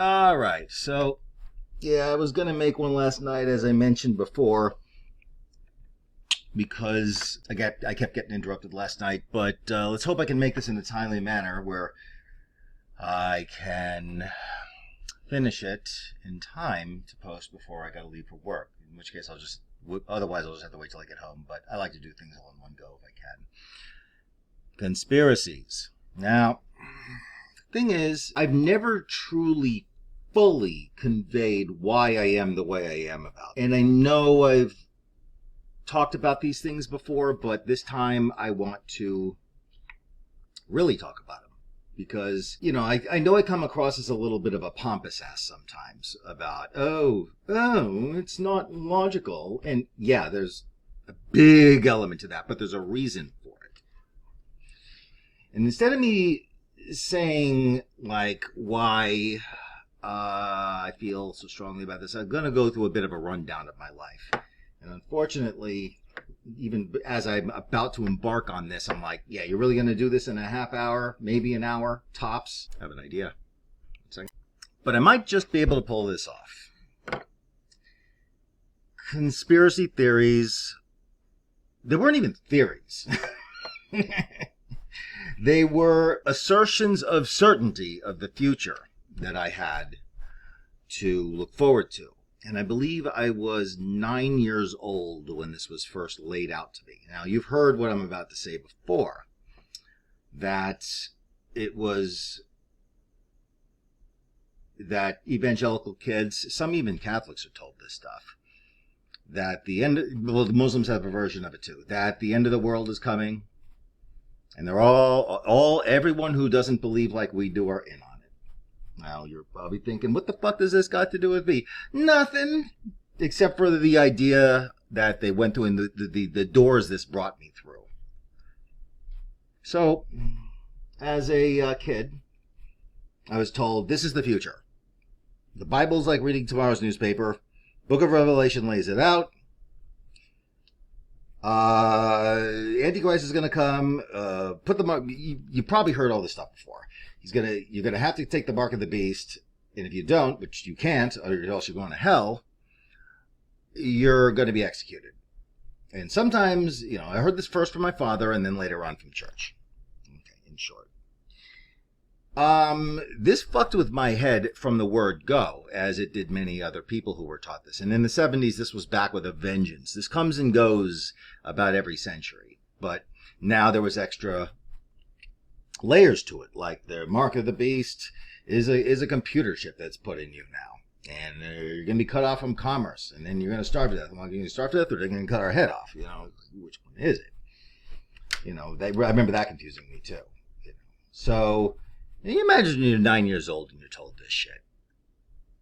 All right. So, yeah, I was going to make one last night, as I mentioned before, because I kept getting interrupted last night. But let's hope I can make this in a timely manner where I can finish it in time to post before I got to leave for work. In which case, otherwise I'll just have to wait till I get home. But I like to do things all in one go if I can. Conspiracies. Now, the thing is, I've never truly fully conveyed why I am the way I am about it. And I know I've talked about these things before, but this time I want to really talk about them. Because, I know I come across as a little bit of a pompous ass sometimes about, it's not logical. And yeah, there's a big element to that, but there's a reason for it. And instead of me saying, like, why I feel so strongly about this, I'm going to go through a bit of a rundown of my life. And unfortunately, even as I'm about to embark on this, I'm like, yeah, you're really going to do this in a half hour, maybe an hour, tops? I have an idea. But I might just be able to pull this off. Conspiracy theories. They weren't even theories. They were assertions of certainty of the future that I had to look forward to. And I believe I was 9 years old when this was first laid out to me. Now, you've heard what I'm about to say before. That it was that evangelical kids, some even Catholics are told this stuff, that the Muslims have a version of it too, that the end of the world is coming. And they're everyone who doesn't believe like we do are in on it. Now, you're probably thinking, what the fuck does this got to do with me? Nothing, except for the idea that they went through and the doors this brought me through. So, as a kid, I was told, this is the future. The Bible's like reading tomorrow's newspaper. Book of Revelation lays it out. Antichrist is going to come, put the mark. You probably heard all this stuff before. You're going to have to take the mark of the beast. And if you don't, which you can't, or else you're going to hell, you're going to be executed. And sometimes, I heard this first from my father and then later on from church. Okay, in short. This fucked with my head from the word go, as it did many other people who were taught this. And in the 70s, this was back with a vengeance. This comes and goes about every century. But now there was extra layers to it, like the mark of the beast is a computer chip that's put in you now. And you're going to be cut off from commerce. And then you're going to starve to death. Well, you're going to starve to death or they're going to cut our head off. Which one is it? I remember that confusing me too. So... you imagine you're 9 years old and you're told this shit.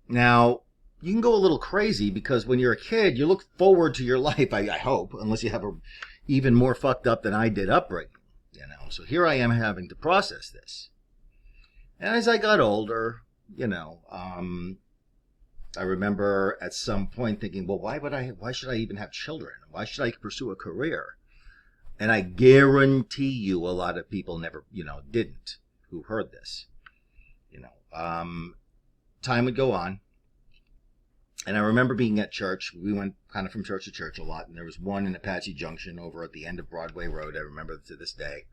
Now, you can go a little crazy because when you're a kid, you look forward to your life, I hope, unless you have a even more fucked up than I did upbringing. So here I am having to process this. And as I got older, I remember at some point thinking, well, why should I even have children? Why should I pursue a career? And I guarantee you a lot of people never, didn't. Who heard this, time would go on. And I remember being at church. We went kind of from church to church a lot. And there was one in Apache Junction over at the end of Broadway Road. I remember to this day.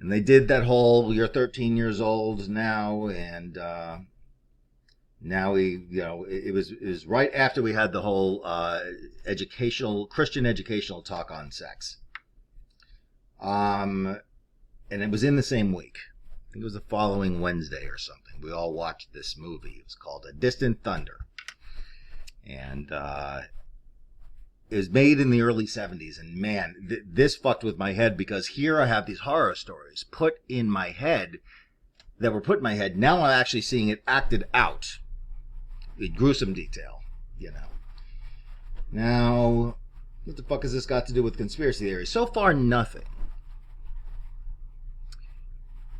And they did that whole, you're 13 years old now. And now it was right after we had the whole Christian educational talk on sex. And it was in the same week. I think it was the following Wednesday or something. We all watched this movie. It was called A Distant Thunder. And it was made in the early 70s. And man, this fucked with my head because here I have these horror stories put in my head that were put in my head. Now I'm actually seeing it acted out in gruesome detail, Now, what the fuck has this got to do with conspiracy theories? So far, nothing.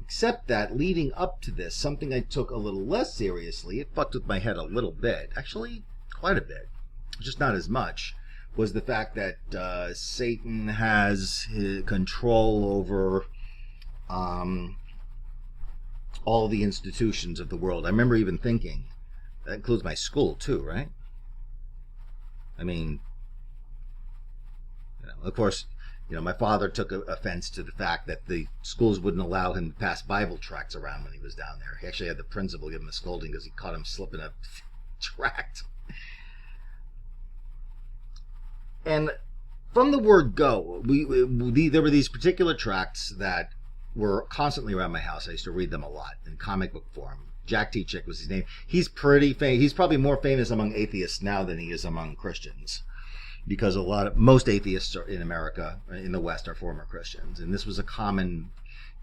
Except that leading up to this, something I took a little less seriously, it fucked with my head a little bit, actually quite a bit, just not as much, was the fact that Satan has control over all the institutions of the world. I remember even thinking, that includes my school too, right? I mean, of course, my father took offense to the fact that the schools wouldn't allow him to pass Bible tracts around when he was down there. He actually had the principal give him a scolding because he caught him slipping a tract. And from the word go, there were these particular tracts that were constantly around my house. I used to read them a lot in comic book form. Jack T. Chick was his name. He's pretty famous. He's probably more famous among atheists now than he is among Christians, because most atheists in America, in the West, are former Christians, and this was a common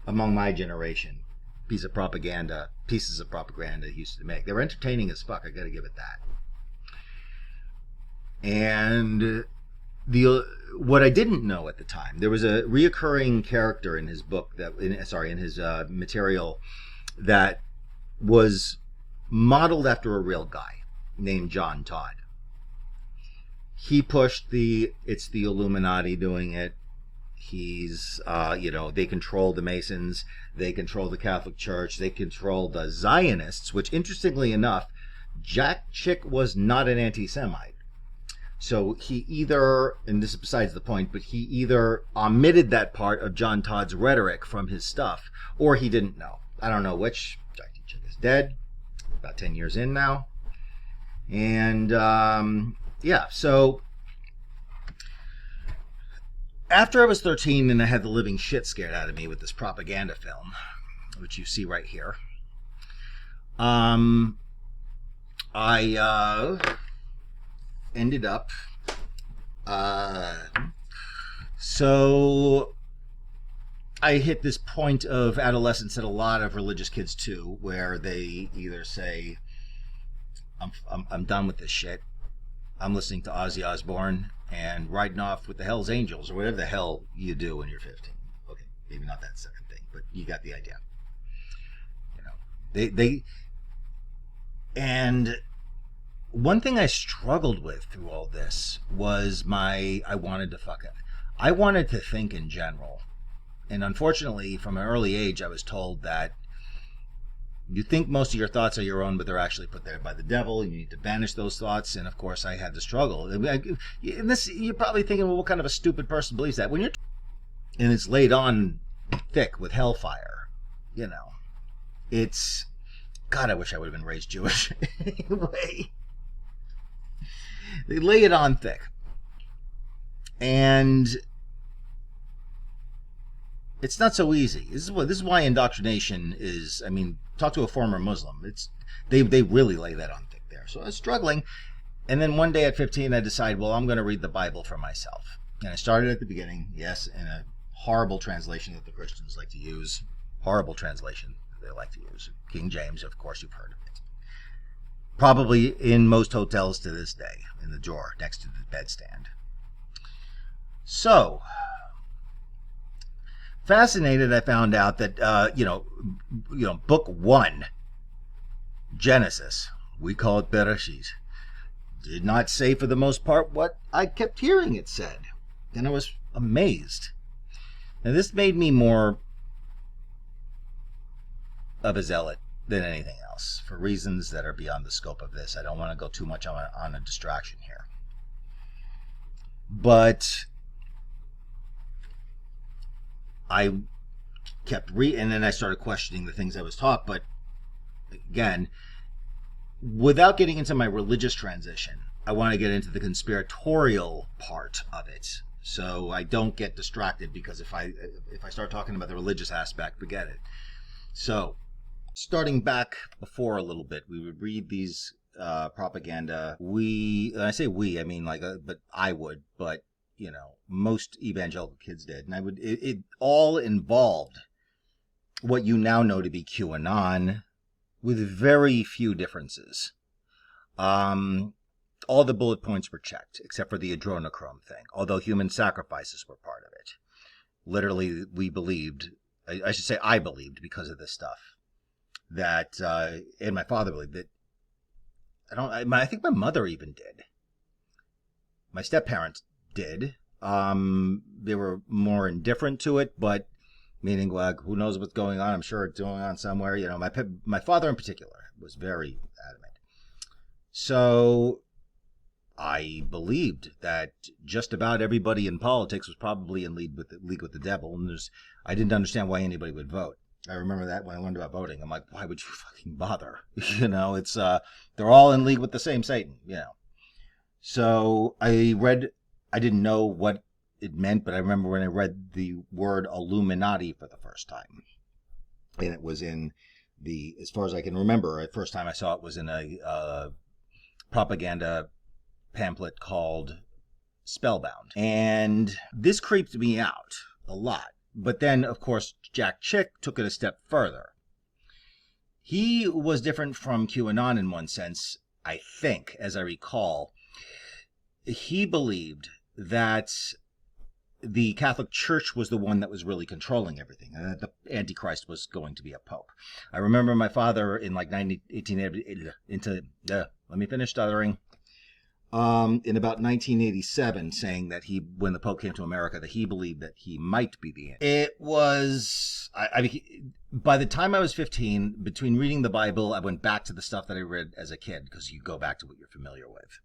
among my generation pieces of propaganda he used to make. They were entertaining as fuck. I got to give it that. And what I didn't know at the time, there was a reoccurring character in his book in his material that was modeled after a real guy named John Todd. He pushed it's the Illuminati doing it. He's, they control the Masons, they control the Catholic Church, they control the Zionists, which interestingly enough, Jack Chick was not an anti-Semite. So he either, and this is besides the point, but he either omitted that part of John Todd's rhetoric from his stuff, or he didn't know. I don't know which. Jack Chick is dead, about 10 years in now. And, so after I was 13 and I had the living shit scared out of me with this propaganda film, which you see right here, I ended up, so I hit this point of adolescence that a lot of religious kids too, where they either say, I'm done with this shit. I'm listening to Ozzy Osbourne and riding off with the Hells Angels, or whatever the hell you do when you're 15. Okay, maybe not that second thing, but you got the idea. And one thing I struggled with through all this was I wanted to think in general. And unfortunately, from an early age, I was told that you think most of your thoughts are your own, but they're actually put there by the devil. You need to banish those thoughts. And of course, I had to struggle. And you're probably thinking, well, what kind of a stupid person believes that? And it's laid on thick with hellfire. It's, God, I wish I would have been raised Jewish. Anyway, they lay it on thick. And it's not so easy. This is why indoctrination is, talk to a former Muslim. They really lay that on thick there. So I was struggling. And then one day at 15, I decided, well, I'm going to read the Bible for myself. And I started at the beginning, yes, in a horrible translation that the Christians like to use. Horrible translation that they like to use. King James, of course, you've heard of it. Probably in most hotels to this day, in the drawer next to the bedstand. So, fascinated, I found out that, book 1, Genesis, we call it Bereshit, did not say for the most part what I kept hearing it said. And I was amazed. And this made me more of a zealot than anything else, for reasons that are beyond the scope of this. I don't want to go too much on a distraction here. But I kept reading, and then I started questioning the things I was taught. But again, without getting into my religious transition, I want to get into the conspiratorial part of it, so I don't get distracted, because if I start talking about the religious aspect, forget it. So, starting back before a little bit, we would read these propaganda. And I say we, I mean but I would, but most evangelical kids did, and it all involved what you now know to be QAnon, with very few differences. All the bullet points were checked, except for the adrenochrome thing, although human sacrifices were part of it. Literally, we believed, I should say I believed, because of this stuff, that, and my father believed that, I think my mother even did. My step-parents did. They were more indifferent to it, but meaning, like, who knows what's going on? I'm sure it's going on somewhere. You know, my father in particular was very adamant. So I believed that just about everybody in politics was probably in league with the devil, and I didn't understand why anybody would vote. I remember that when I learned about voting. I'm like, why would you fucking bother? You know, it's they're all in league with the same Satan, you know. So I didn't know what it meant, but I remember when I read the word Illuminati for the first time. And it was in as far as I can remember, the first time I saw it was in a propaganda pamphlet called Spellbound. And this creeped me out a lot. But then, of course, Jack Chick took it a step further. He was different from QAnon in one sense, I think, as I recall. He believed that the Catholic Church was the one that was really controlling everything, and that the Antichrist was going to be a pope. I remember my father in like 1880, let me finish stuttering. In about 1987, saying that when the Pope came to America, that he believed that he might be the Antichrist. It was, by the time I was 15, between reading the Bible, I went back to the stuff that I read as a kid, because you go back to what you're familiar with.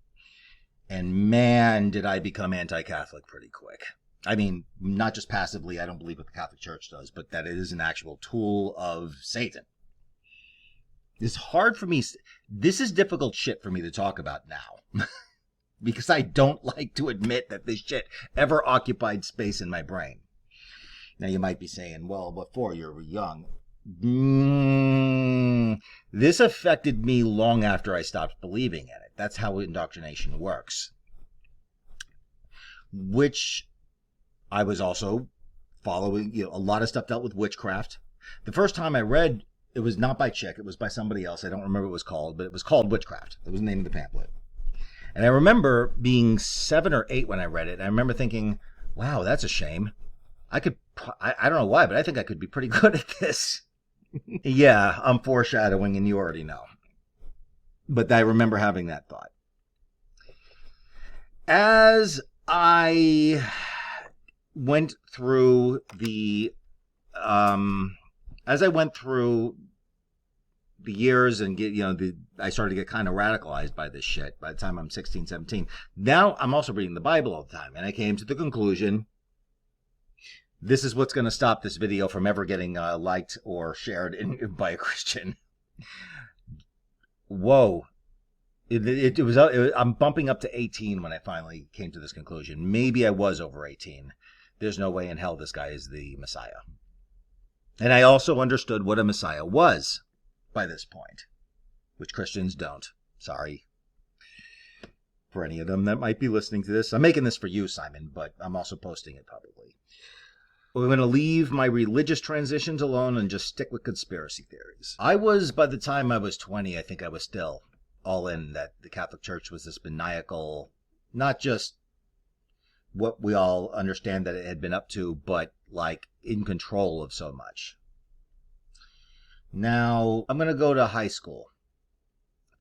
And man, did I become anti-Catholic pretty quick. I mean, not just passively, I don't believe what the Catholic Church does, but that it is an actual tool of Satan. It's hard for me. This is difficult shit for me to talk about now. Because I don't like to admit that this shit ever occupied space in my brain. Now you might be saying, well, before you were young. This affected me long after I stopped believing in it. That's how indoctrination works. Which I was also following, you know, a lot of stuff dealt with witchcraft. The first time I read, it was not by Chick, it was by somebody else. I don't remember what it was called, but it was called Witchcraft. That was the name of the pamphlet. And I remember being 7 or 8 when I read it. And I remember thinking, wow, that's a shame. I don't know why, but I think I could be pretty good at this. Yeah, I'm foreshadowing and you already know. But I remember having that thought. As I went through the years and I started to get kind of radicalized by this shit by the time I'm 16, 17. Now I'm also reading the Bible all the time. And I came to the conclusion, this is what's going to stop this video from ever getting liked or shared by a Christian. Whoa. I'm bumping up to 18 when I finally came to this conclusion. Maybe I was over 18. There's no way in hell this guy is the Messiah. And I also understood what a Messiah was by this point, which Christians don't. Sorry for any of them that might be listening to this. I'm making this for you, Simon, but I'm also posting it publicly. We're going to leave my religious transitions alone and just stick with conspiracy theories. By the time I was 20, I think I was still all in that the Catholic Church was this maniacal, not just what we all understand that it had been up to, but like in control of so much. Now, I'm going to go to high school.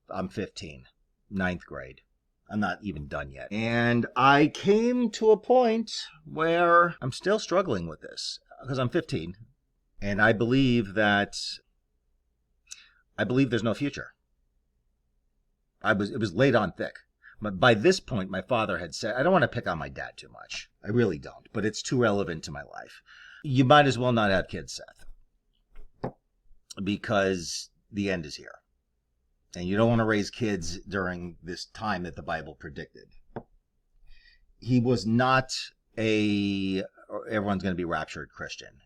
I'm 15, 9th grade. I'm not even done yet. And I came to a point where I'm still struggling with this because I'm 15. And I believe there's no future. It was laid on thick. But by this point, my father had said, I don't want to pick on my dad too much. I really don't, but it's too relevant to my life. You might as well not have kids, Seth. Because the end is here. And you don't want to raise kids during this time that the Bible predicted. He was not everyone's going to be raptured Christian.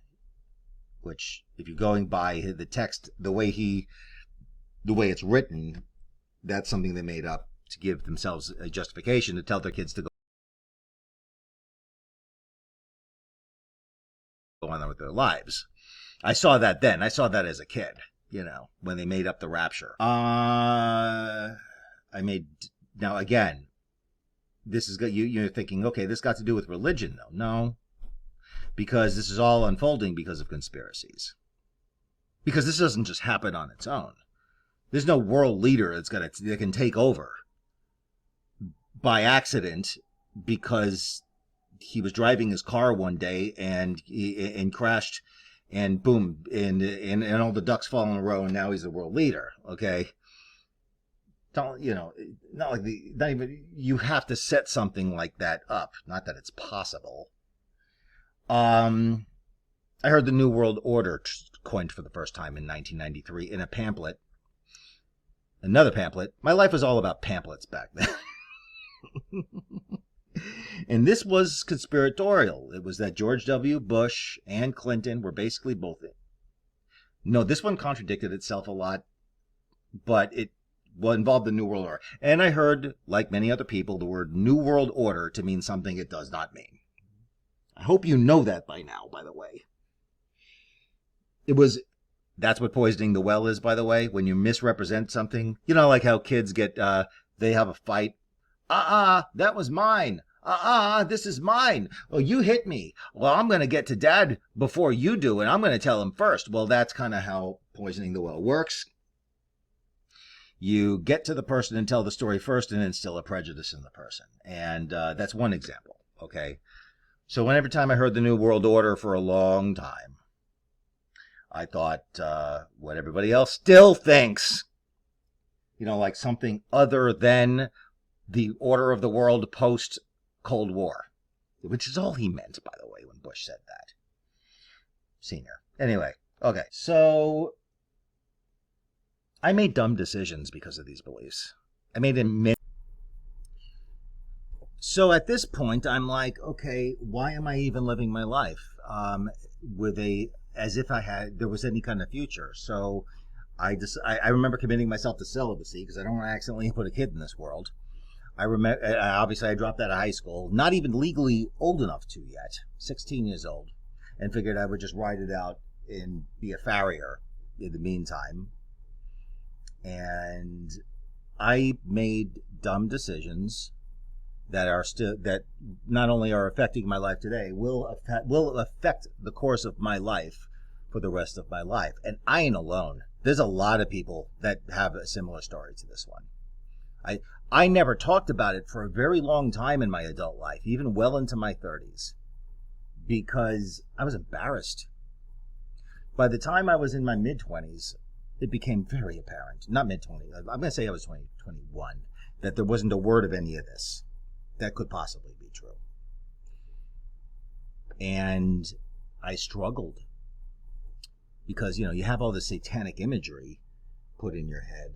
Which, if you're going by the text, the way it's written, that's something they made up to give themselves a justification to tell their kids to go on with their lives. I saw that then. I saw that as a kid, when they made up the rapture. Now again, this is you're thinking, okay, this got to do with religion, though. No, because this is all unfolding because of conspiracies. Because this doesn't just happen on its own. There's no world leader that can take over by accident because he was driving his car one day and crashed and boom, and all the ducks fall in a row, and now he's the world leader. Okay, don't not like not even you have to set something like that up. Not that it's possible. I heard the New World Order coined for the first time in 1993 in a pamphlet. Another pamphlet. My life was all about pamphlets back then. And this was conspiratorial. It was that George W. Bush and Clinton were basically both in. No, this one contradicted itself a lot, but it involved the New World Order. And I heard, like many other people, the word New World Order to mean something it does not mean. I hope you know that by now, by the way. That's what poisoning the well is, by the way, when you misrepresent something. You know, like how kids get, they have a fight. That was mine. This is mine. Oh, you hit me. Well, I'm going to get to Dad before you do, and I'm going to tell him first. Well, that's kind of how poisoning the well works. You get to the person and tell the story first and instill a prejudice in the person. And that's one example, okay? So every time I heard the New World Order for a long time, I thought what everybody else still thinks. You know, like something other than the order of the world post-Cold War, which is all he meant, by the way, when Bush said that. Senior. Anyway, okay. So I made dumb decisions because of these beliefs. I made them. So at this point, I'm like, okay, why am I even living my life as if there was any kind of future? So I remember committing myself to celibacy because I don't want to accidentally put a kid in this world. I remember, obviously, I dropped out of high school, not even legally old enough to yet, 16 years old, and figured I would just ride it out and be a farrier in the meantime. And I made dumb decisions that not only are affecting my life today, will affect the course of my life for the rest of my life. And I ain't alone. There's a lot of people that have a similar story to this one. I never talked about it for a very long time in my adult life, even well into my 30s, because I was embarrassed. By the time I was in my mid-20s, it became very apparent, not mid-20s, I'm going to say I was 21, that there wasn't a word of any of this that could possibly be true. And I struggled because, you have all this satanic imagery put in your head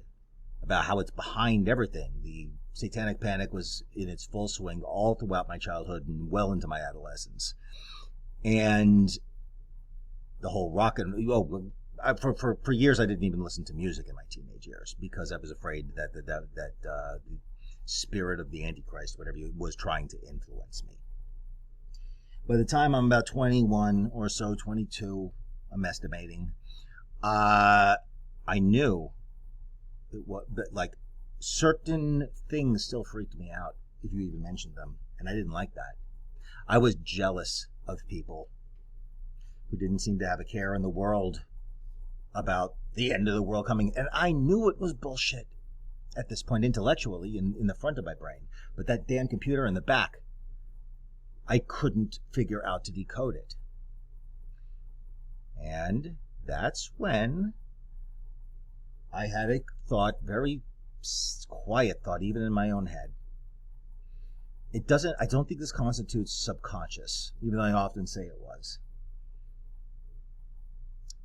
about how it's behind everything. The satanic panic was in its full swing all throughout my childhood and well into my adolescence. And the whole rock and for years I didn't even listen to music in my teenage years because I was afraid that the spirit of the Antichrist, whatever, was trying to influence me. By the time I'm about 21 or so, 22, I'm estimating, I knew that like certain things still freaked me out if you even mentioned them, and I didn't like that. I was jealous of people who didn't seem to have a care in the world about the end of the world coming, and I knew it was bullshit at this point intellectually in the front of my brain, but that damn computer in the back, I couldn't figure out to decode it. And that's when I had a thought, very quiet thought, even in my own head. I don't think this constitutes subconscious, even though I often say it was.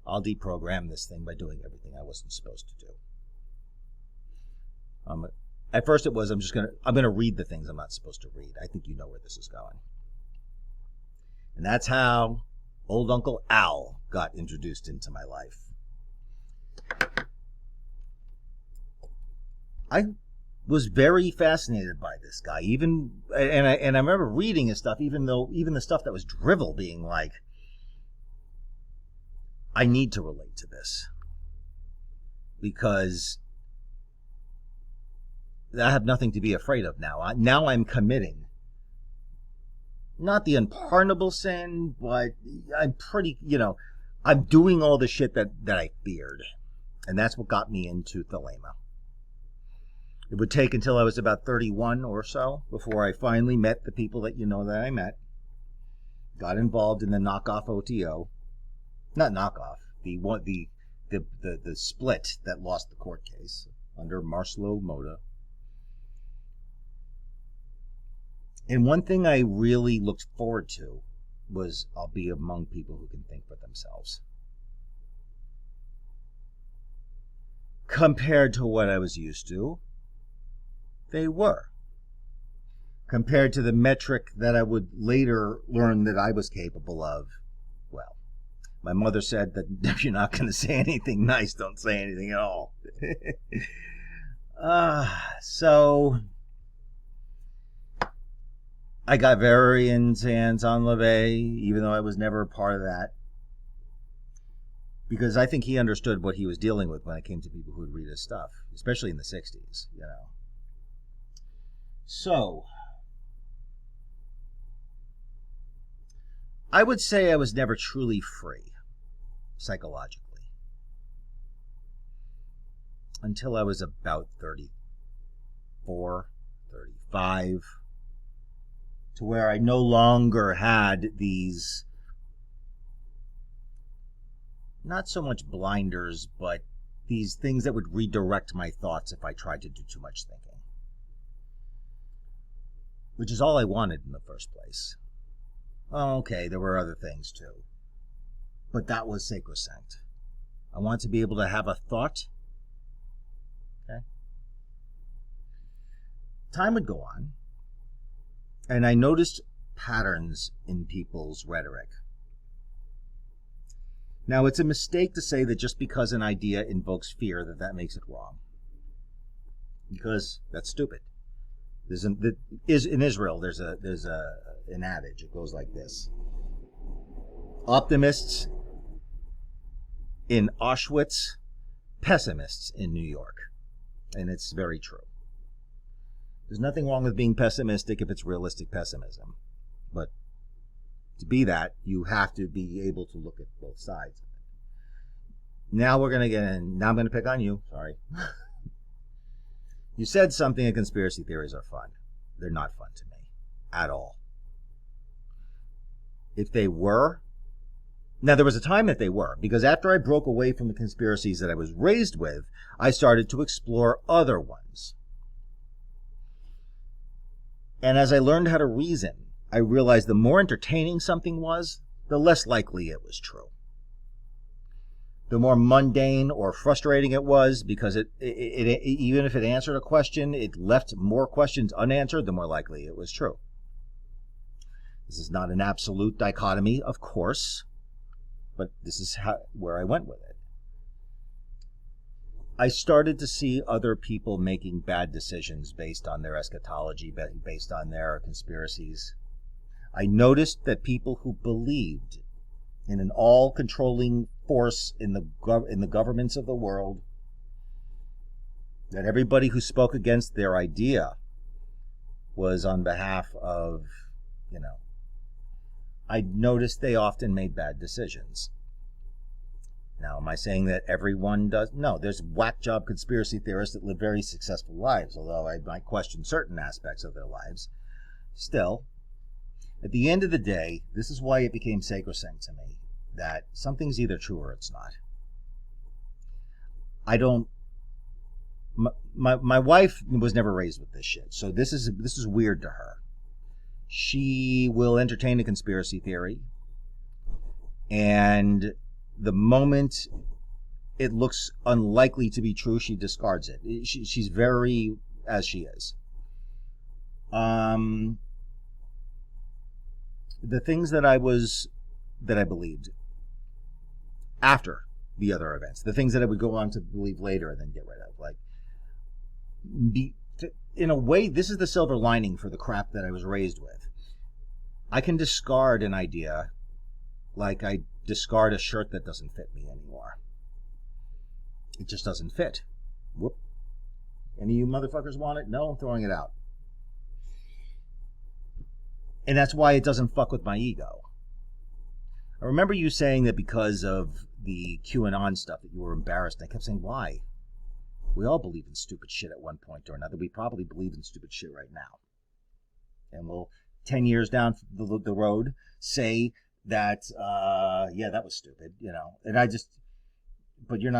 I'll deprogram this thing by doing everything I wasn't supposed to do. At first it was, I'm going to read the things I'm not supposed to read. I think you know where this is going. And that's how old Uncle Al got introduced into my life. I was very fascinated by this guy, and I remember reading his stuff, even the stuff that was drivel, being like, I need to relate to this because I have nothing to be afraid of now. Now I'm committing not the unpardonable sin, but I'm pretty, I'm doing all the shit that I feared, and that's what got me into Thelema. It would take until I was about 31 or so before I finally met the people that that I met, got involved in the knockoff OTO, not knockoff, the split that lost the court case under Marcelo Moda. And one thing I really looked forward to was I'll be among people who can think for themselves. Compared to what I was used to, they were. Compared to the metric that I would later learn that I was capable of, well, my mother said that if you're not going to say anything nice, don't say anything at all. So I got very intense on LaVey, even though I was never a part of that. Because I think he understood what he was dealing with when it came to people who would read his stuff, especially in the 60s, you know. So, I would say I was never truly free, psychologically, until I was about 34, 35, to where I no longer had these, not so much blinders, but these things that would redirect my thoughts if I tried to do too much thinking. Which is all I wanted in the first place. Oh, okay, there were other things too. But that was sacrosanct. I want to be able to have a thought. Okay. Time would go on, and I noticed patterns in people's rhetoric. Now, it's a mistake to say that just because an idea invokes fear that makes it wrong. Because that's stupid. In Israel, there's an adage. It goes like this: optimists in Auschwitz, pessimists in New York. And it's very true. There's nothing wrong with being pessimistic if it's realistic pessimism. But to be that, you have to be able to look at both sides. Now we're going to get in. Now I'm going to pick on you. Sorry. You said something that conspiracy theories are fun. They're not fun to me at all. If they were, now there was a time that they were, because after I broke away from the conspiracies that I was raised with, I started to explore other ones. And as I learned how to reason, I realized the more entertaining something was, the less likely it was true. The more mundane or frustrating it was, because it even if it answered a question, it left more questions unanswered, the more likely it was true. This is not an absolute dichotomy, of course, but this is where I went with it. I started to see other people making bad decisions based on their eschatology, based on their conspiracies. I noticed that people who believed in an all-controlling force in the governments of the world, that everybody who spoke against their idea was on behalf of, I noticed they often made bad decisions. Now, am I saying that everyone does? No, there's whack job conspiracy theorists that live very successful lives, although I might question certain aspects of their lives. Still, at the end of the day, this is why it became sacrosanct to me, that something's either true or it's not. My wife was never raised with this shit, so this is weird to her. She will entertain a conspiracy theory, and the moment it looks unlikely to be true, she discards it. She's very as she is. The things that I believed after the other events, the things that I would go on to believe later and then get rid of, like, in a way, this is the silver lining for the crap that I was raised with. I can discard an idea like I discard a shirt that doesn't fit me anymore. It just doesn't fit. Whoop. Any of you motherfuckers want it? No, I'm throwing it out. And that's why it doesn't fuck with my ego. I remember you saying that because of the QAnon stuff that you were embarrassed. I kept saying, why? We all believe in stupid shit at one point or another. We probably believe in stupid shit right now. And we'll, 10 years down the road, say that, yeah, that was stupid, you know. And but you're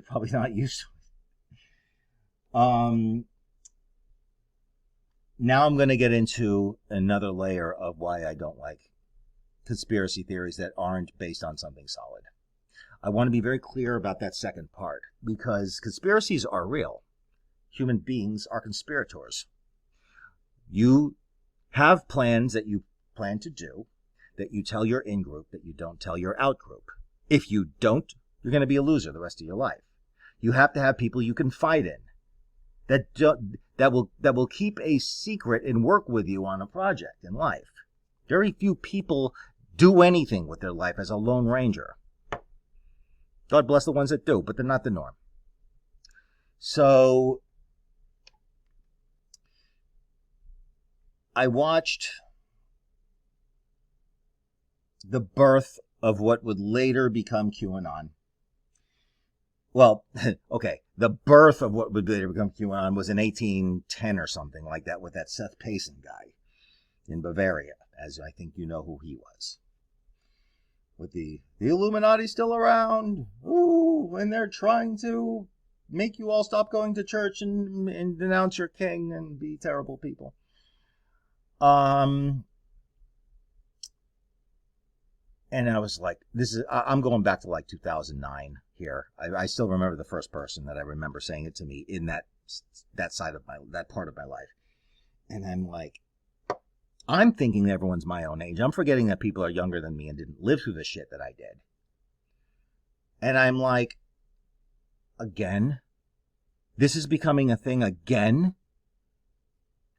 probably not used to it. Now I'm going to get into another layer of why I don't like conspiracy theories that aren't based on something solid. I want to be very clear about that second part, because conspiracies are real. Human beings are conspirators. You have plans that you plan to do, that you tell your in-group, that you don't tell your out-group. If you don't, you're going to be a loser the rest of your life. You have to have people you confide in that will keep a secret and work with you on a project in life. Very few people do anything with their life as a lone ranger. God bless the ones that do, but they're not the norm. So I watched the birth of what would later become QAnon. Well, okay, the birth of what would later become QAnon was in 1810 or something like that, with that Seth Payson guy in Bavaria, as I think you know who he was. With the Illuminati still around, ooh, and they're trying to make you all stop going to church and denounce your king and be terrible people. And I was like, I'm going back to like 2009 here. I still remember the first person that I remember saying it to me in that side of that part of my life. And I'm like, I'm thinking everyone's my own age. I'm forgetting that people are younger than me and didn't live through the shit that I did. And I'm like, again? This is becoming a thing again?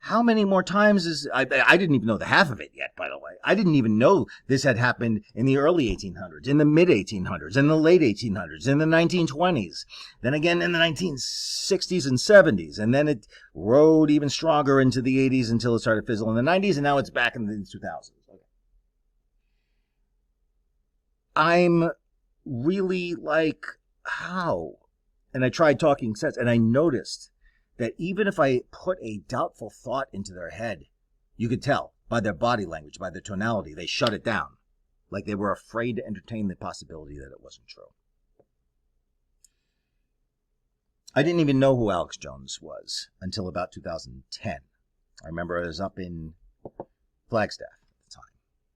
How many more times I didn't even know the half of it yet, by the way. I didn't even know this had happened in the early 1800s, in the mid 1800s, in the late 1800s, in the 1920s, then again in the 1960s and 70s, and then it rode even stronger into the 80s until it started fizzling in the 90s, and now it's back in the 2000s. Okay. I'm really like, how? And I tried talking sense, and I noticed that even if I put a doubtful thought into their head, you could tell by their body language, by their tonality, they shut it down, like they were afraid to entertain the possibility that it wasn't true. I didn't even know who Alex Jones was until about 2010. I remember I was up in Flagstaff at the time,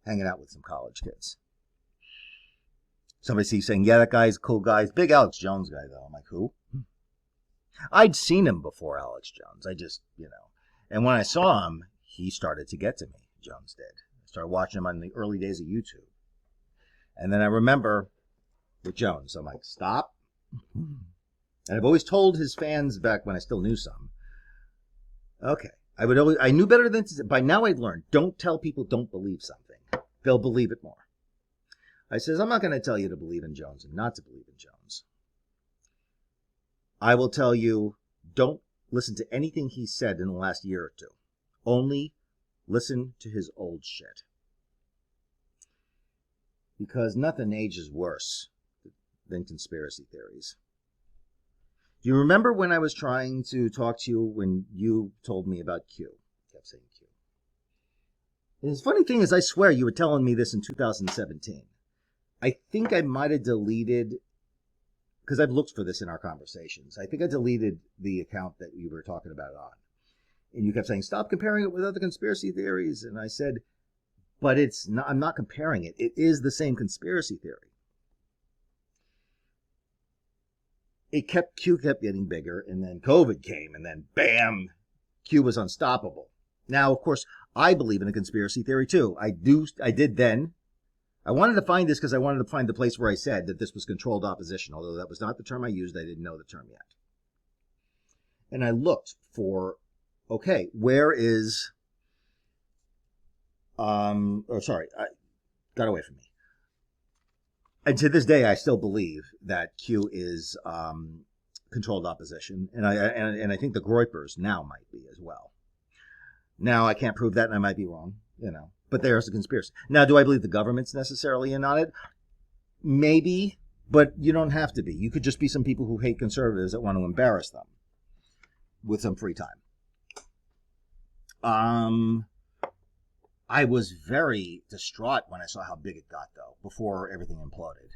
hanging out with some college kids. Somebody sees saying, yeah, that guy's a cool guy. He's a big Alex Jones guy, though. I'm like, who? I'd seen him before, Alex Jones. I just, And when I saw him, he started to get to me. Jones did. I started watching him on the early days of YouTube. And then I remember with Jones, I'm like, stop. And I've always told his fans back when I still knew some. Okay. I knew better than to, by now I'd learned, don't tell people don't believe something. They'll believe it more. I says, I'm not going to tell you to believe in Jones and not to believe in Jones. I will tell you, don't listen to anything he said in the last year or two. Only listen to his old shit. Because nothing ages worse than conspiracy theories. Do you remember when I was trying to talk to you when you told me about Q? I kept saying Q. And the funny thing is, I swear you were telling me this in 2017. I think I might have deleted, because I've looked for this in our conversations. I think I deleted the account that you were talking about it on. And you kept saying, stop comparing it with other conspiracy theories. And I said, but it's not, I'm not comparing it. It is the same conspiracy theory. Q kept getting bigger, and then COVID came, and then bam, Q was unstoppable. Now, of course, I believe in a conspiracy theory too. I did then. I wanted to find this because I wanted to find the place where I said that this was controlled opposition, although that was not the term I used. I didn't know the term yet. And I looked for, okay, where is, got away from me. And to this day, I still believe that Q is controlled opposition, and I think the Groypers now might be as well. Now, I can't prove that, and I might be wrong, but there's a conspiracy. Now, do I believe the government's necessarily in on it? Maybe, but you don't have to be. You could just be some people who hate conservatives that want to embarrass them with some free time. I was very distraught when I saw how big it got, though, before everything imploded.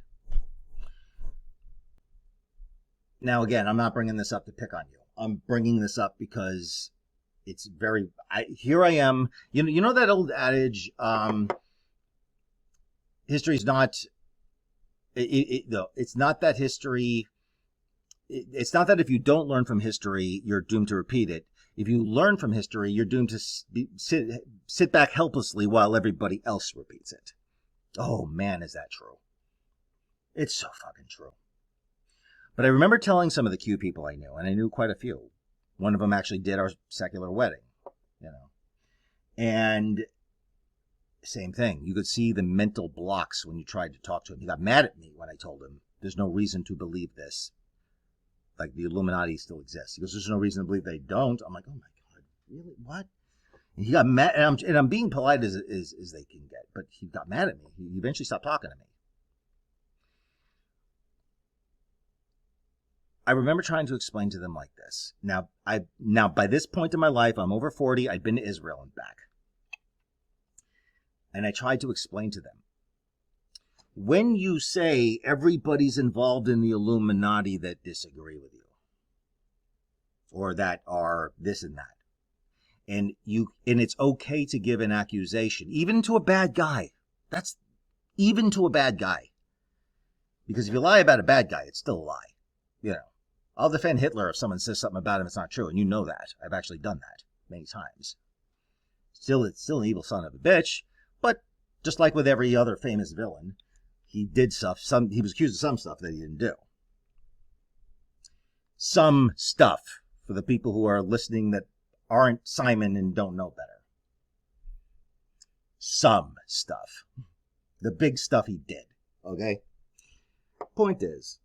Now, again, I'm not bringing this up to pick on you. I'm bringing this up because it's very. Here I am. You know that old adage, history's not. It's not that history. It's not that if you don't learn from history, you're doomed to repeat it. If you learn from history, you're doomed to sit back helplessly while everybody else repeats it. Oh man, is that true? It's so fucking true. But I remember telling some of the Q people I knew, and I knew quite a few. One of them actually did our secular wedding, And same thing. You could see the mental blocks when you tried to talk to him. He got mad at me when I told him there's no reason to believe this. Like the Illuminati still exists. He goes, there's no reason to believe they don't. I'm like, oh my God, really? What? And he got mad, and I'm being polite as they can get, but he got mad at me. He eventually stopped talking to me. I remember trying to explain to them like this. Now by this point in my life, I'm over 40. I'd been to Israel and back. And I tried to explain to them. When you say everybody's involved in the Illuminati that disagree with you, or that are this and that, and it's okay to give an accusation, even to a bad guy. That's even to a bad guy. Because if you lie about a bad guy, it's still a lie. I'll defend Hitler if someone says something about him that's not true, and you know that. I've actually done that many times. It's still an evil son of a bitch, but just like with every other famous villain, he did stuff. He was accused of some stuff that he didn't do. Some stuff for the people who are listening that aren't Simon and don't know better. Some stuff. The big stuff he did. Okay? Point is,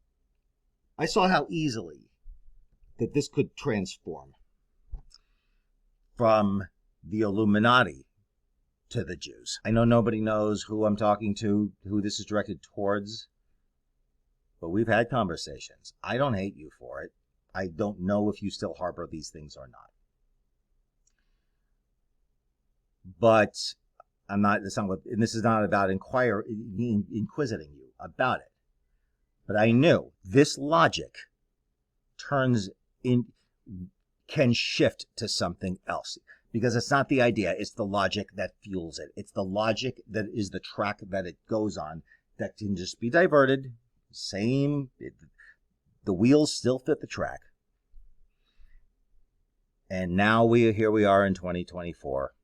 I saw how easily that this could transform from the Illuminati to the Jews. I know nobody knows who I'm talking to, who this is directed towards, but we've had conversations. I don't hate you for it. I don't know if you still harbor these things or not. But this is not about inquisiting you about it. But I knew this logic can shift to something else. Because it's not the idea, it's the logic that fuels it. It's the logic that is the track that it goes on that can just be diverted. The wheels still fit the track. And now here we are in 2024.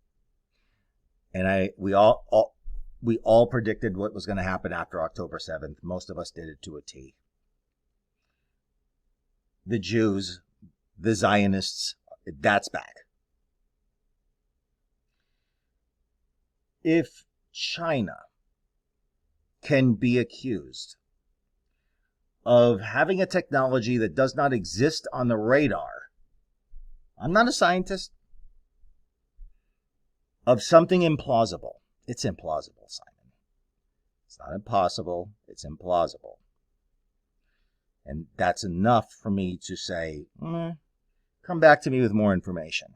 And we all predicted what was going to happen after October 7th. Most of us did it to a T. The Jews, the Zionists, that's back. If China can be accused of having a technology that does not exist on the radar, I'm not a scientist, of something implausible. It's implausible, Simon. It's not impossible. It's implausible. And that's enough for me to say, come back to me with more information.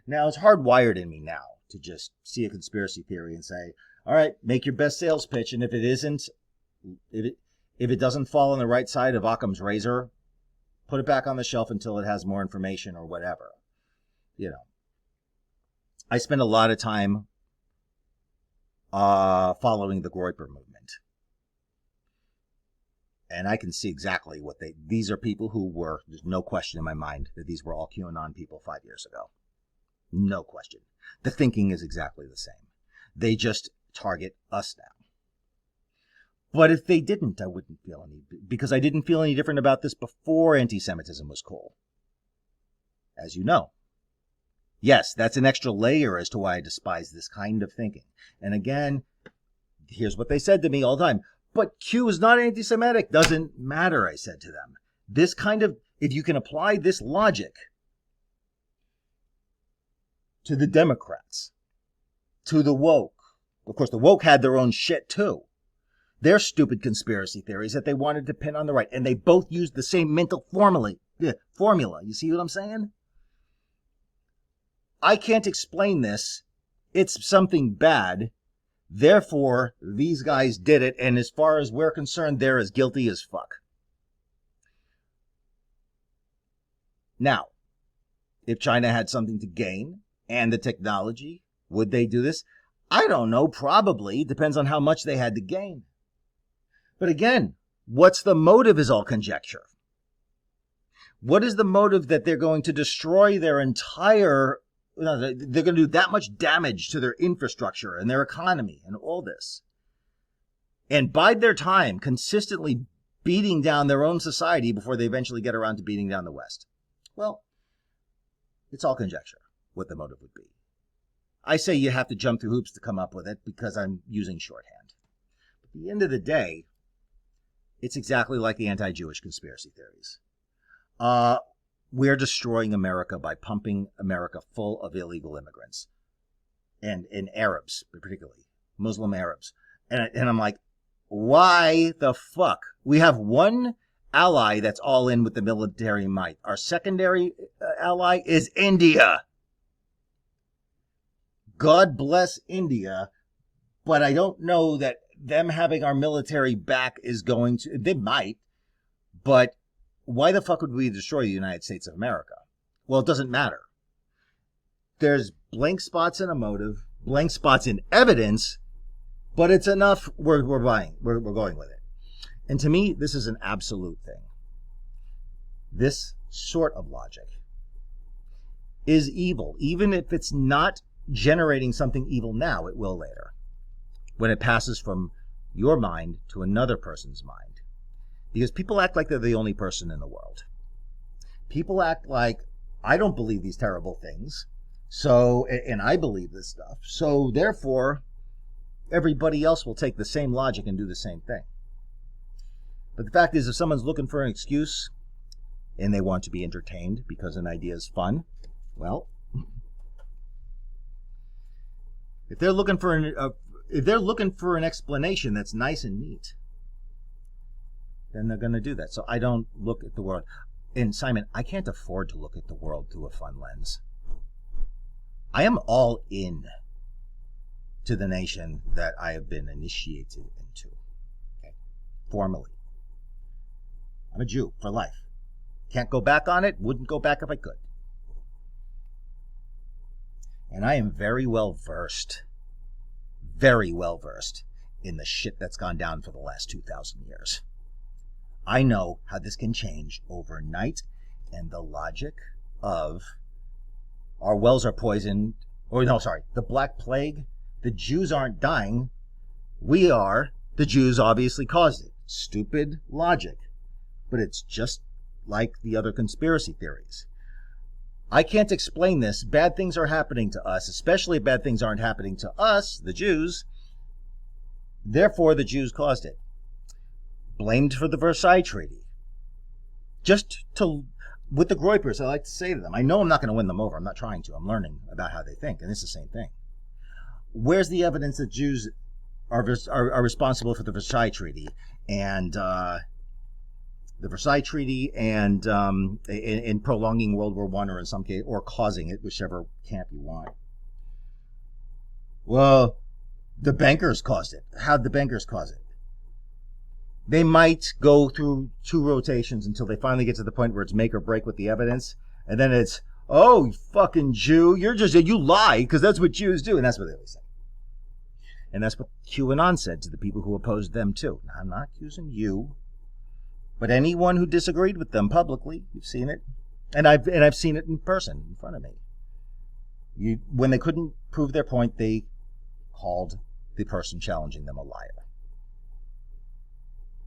Now, it's hardwired in me now to just see a conspiracy theory and say, all right, make your best sales pitch. And if it doesn't fall on the right side of Occam's razor, put it back on the shelf until it has more information or whatever. I spend a lot of time following the Groyper movement. And I can see exactly these are people who there's no question in my mind that these were all QAnon people 5 years ago. No question. The thinking is exactly the same. They just target us now. But if they didn't, I wouldn't feel because I didn't feel any different about this before anti-Semitism was cool. As you know. Yes, that's an extra layer as to why I despise this kind of thinking. And again, here's what they said to me all the time. But Q is not anti-Semitic. Doesn't matter, I said to them. If you can apply this logic to the Democrats, to the woke. Of course, the woke had their own shit too. Their stupid conspiracy theories that they wanted to pin on the right. And they both used the same mental formula. You see what I'm saying? I can't explain this it's something bad. Therefore, these guys did it, and as far as we're concerned, they're as guilty as fuck. Now, if China had something to gain and the technology, would they do this? I don't know, probably. Depends on how much they had to gain. But again, what's the motive is all conjecture. What is the motive that they're going to destroy their entire... they're going to do that much damage to their infrastructure and their economy and all this, and bide their time consistently beating down their own society before they eventually get around to beating down the West? Well, it's all conjecture what the motive would be. I say you have to jump through hoops to come up with it because I'm using shorthand. But at the end of the day, it's exactly like the anti-Jewish conspiracy theories. We're destroying America by pumping America full of illegal immigrants and Arabs, particularly Muslim Arabs. And I'm like, why the fuck? We have one ally that's all in with the military might. Our secondary ally is India. God bless India, but I don't know that them having our military back is going to... They might, but why the fuck would we destroy the United States of America? Well, it doesn't matter. There's blank spots in a motive, blank spots in evidence, but it's enough. We're buying. We're going with it. And to me, this is an absolute thing. This sort of logic is evil. Even if it's not generating something evil now, it will later, when it passes from your mind to another person's mind. Because people act like they're the only person in the world. People act like, I don't believe these terrible things, so, and I believe this stuff, so therefore, everybody else will take the same logic and do the same thing. But the fact is, if someone's looking for an excuse, and they want to be entertained because an idea is fun, well, if they're looking for an explanation that's nice and neat, then they're going to do that. So I don't look at the world. And Simon, I can't afford to look at the world through a fun lens. I am all in to the nation that I have been initiated into. Okay? Formally. I'm a Jew for life. Can't go back on it. Wouldn't go back if I could. And I am very well versed in the shit that's gone down for the last 2,000 years. I know how this can change overnight, and the logic of our wells are poisoned, the Black Plague, the Jews aren't dying, we are, the Jews obviously caused it. Stupid logic. But it's just like the other conspiracy theories. I can't explain this. Bad things are happening to us, especially if bad things aren't happening to us, the Jews. Therefore, the Jews caused it. Blamed for the Versailles Treaty. With the Groypers, I like to say to them, I know I'm not going to win them over. I'm not trying to. I'm learning about how they think, and it's the same thing. Where's the evidence that Jews are responsible for the Versailles Treaty and in prolonging World War I, or in some case, or causing it, whichever camp you want? Well, the bankers caused it. How'd the bankers cause it? They might go through 2 rotations until they finally get to the point where it's make or break with the evidence. And then it's, oh, you fucking Jew, you lie, because that's what Jews do. And that's what they always say. And that's what QAnon said to the people who opposed them too. Now, I'm not accusing you, but anyone who disagreed with them publicly, you've seen it. And I've seen it in person, in front of me. When they couldn't prove their point, they called the person challenging them a liar.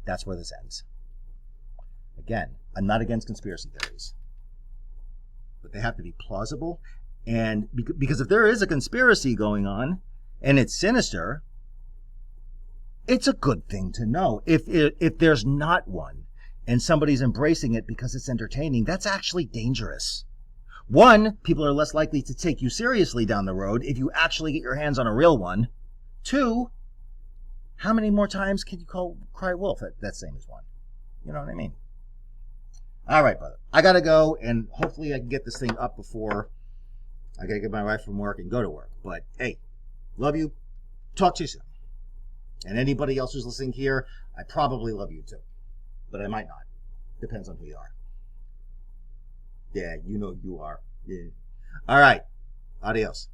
That's where this ends. Again, I'm not against conspiracy theories, but they have to be plausible. And because if there is a conspiracy going on and it's sinister, it's a good thing to know. If there's not one and somebody's embracing it because it's entertaining, that's actually dangerous. One, people are less likely to take you seriously down the road if you actually get your hands on a real one. Two, how many more times can you cry wolf? That same as one. You know what I mean? All right, brother. I got to go, and hopefully I can get this thing up before I got to get my wife from work and go to work. But, hey, Love you. Talk to you soon. And anybody else who's listening here, I probably love you too. But I might not. Depends on who you are. Yeah, you know you are. Yeah. All right. Adios.